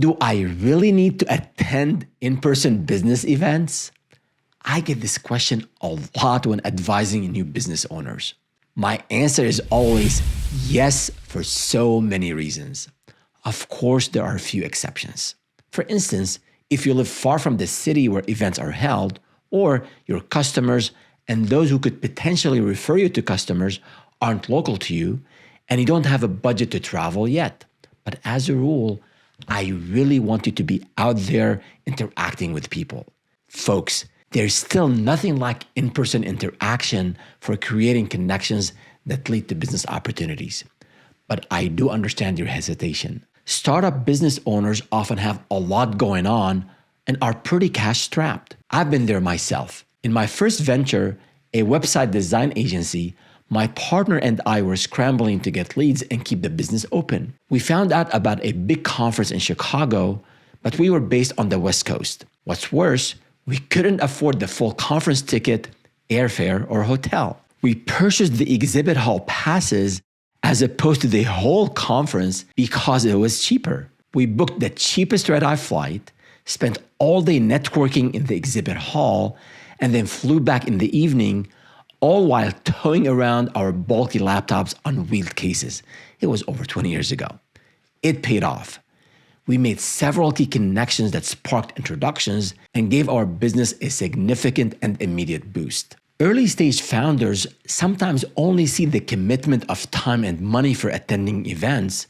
Do I really need to attend in-person business events? I get this question a lot when advising new business owners. My answer is always yes for so many reasons. Of course, there are a few exceptions. For instance, if you live far from the city where events are held, or your customers and those who could potentially refer you to customers aren't local to you, and you don't have a budget to travel yet. But as a rule, I really want you to be out there interacting with people. Folks, there's still nothing like in-person interaction for creating connections that lead to business opportunities. But I do understand your hesitation. Startup business owners often have a lot going on and are pretty cash-strapped. I've been there myself. In my first venture, a website design agency, my partner and I were scrambling to get leads and keep the business open. We found out about a big conference in Chicago, but we were based on the West Coast. What's worse, we couldn't afford the full conference ticket, airfare, or hotel. We purchased the exhibit hall passes as opposed to the whole conference because it was cheaper. We booked the cheapest red-eye flight, spent all day networking in the exhibit hall, and then flew back in the evening, all while towing around our bulky laptops on wheeled cases. It was over 20 years ago. It paid off. We made several key connections that sparked introductions and gave our business a significant and immediate boost. Early stage founders sometimes only see the commitment of time and money for attending events,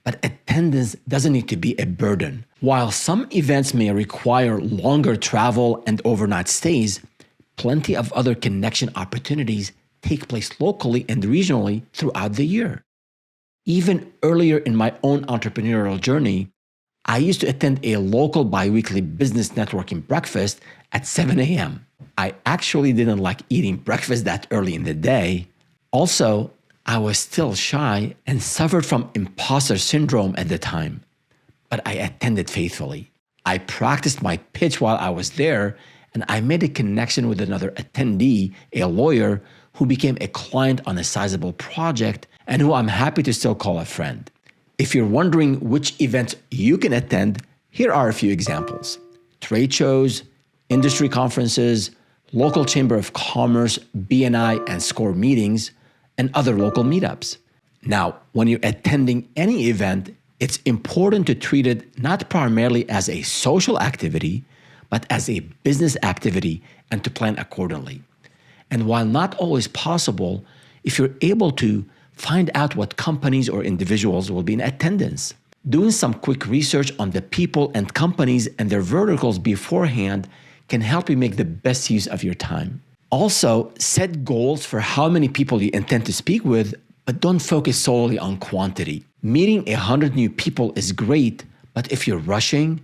but attendance doesn't need to be a burden. While some events may require longer travel and overnight stays, plenty of other connection opportunities take place locally and regionally throughout the year. Even earlier in my own entrepreneurial journey, I used to attend a local biweekly business networking breakfast at 7 a.m. I actually didn't like eating breakfast that early in the day. Also, I was still shy and suffered from imposter syndrome at the time, but I attended faithfully. I practiced my pitch while I was there, and I made a connection with another attendee, a lawyer, who became a client on a sizable project and who I'm happy to still call a friend. If you're wondering which events you can attend, here are a few examples. Trade shows, industry conferences, local Chamber of Commerce, BNI, and SCORE meetings, and other local meetups. Now, when you're attending any event, it's important to treat it not primarily as a social activity, but as a business activity and to plan accordingly. And while not always possible, if you're able to, find out what companies or individuals will be in attendance. Doing some quick research on the people and companies and their verticals beforehand can help you make the best use of your time. Also, set goals for how many people you intend to speak with, but don't focus solely on quantity. Meeting 100 new people is great, but if you're rushing,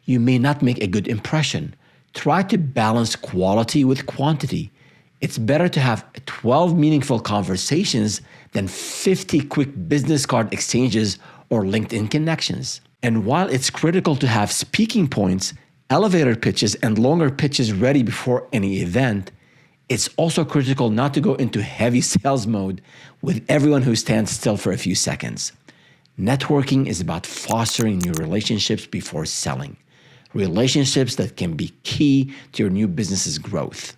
you may not make a good impression. Try to balance quality with quantity. It's better to have 12 meaningful conversations than 50 quick business card exchanges or LinkedIn connections. And while it's critical to have speaking points, elevator pitches, and longer pitches ready before any event, it's also critical not to go into heavy sales mode with everyone who stands still for a few seconds. Networking is about fostering new relationships before selling. Relationships that can be key to your new business's growth.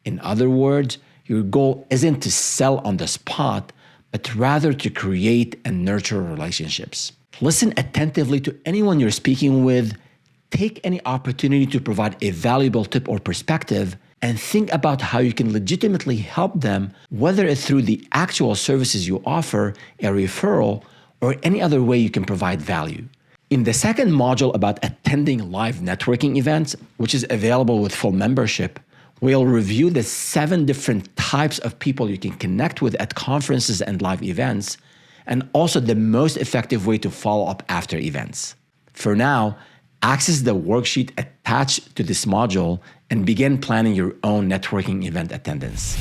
In other words, your goal isn't to sell on the spot, but rather to create and nurture relationships. Listen attentively to anyone you're speaking with, take any opportunity to provide a valuable tip or perspective, and think about how you can legitimately help them, whether it's through the actual services you offer, a referral, or any other way you can provide value. In the second module about attending live networking events, which is available with full membership, we'll review the 7 different types of people you can connect with at conferences and live events, and also the most effective way to follow up after events. For now, access the worksheet attached to this module and begin planning your own networking event attendance.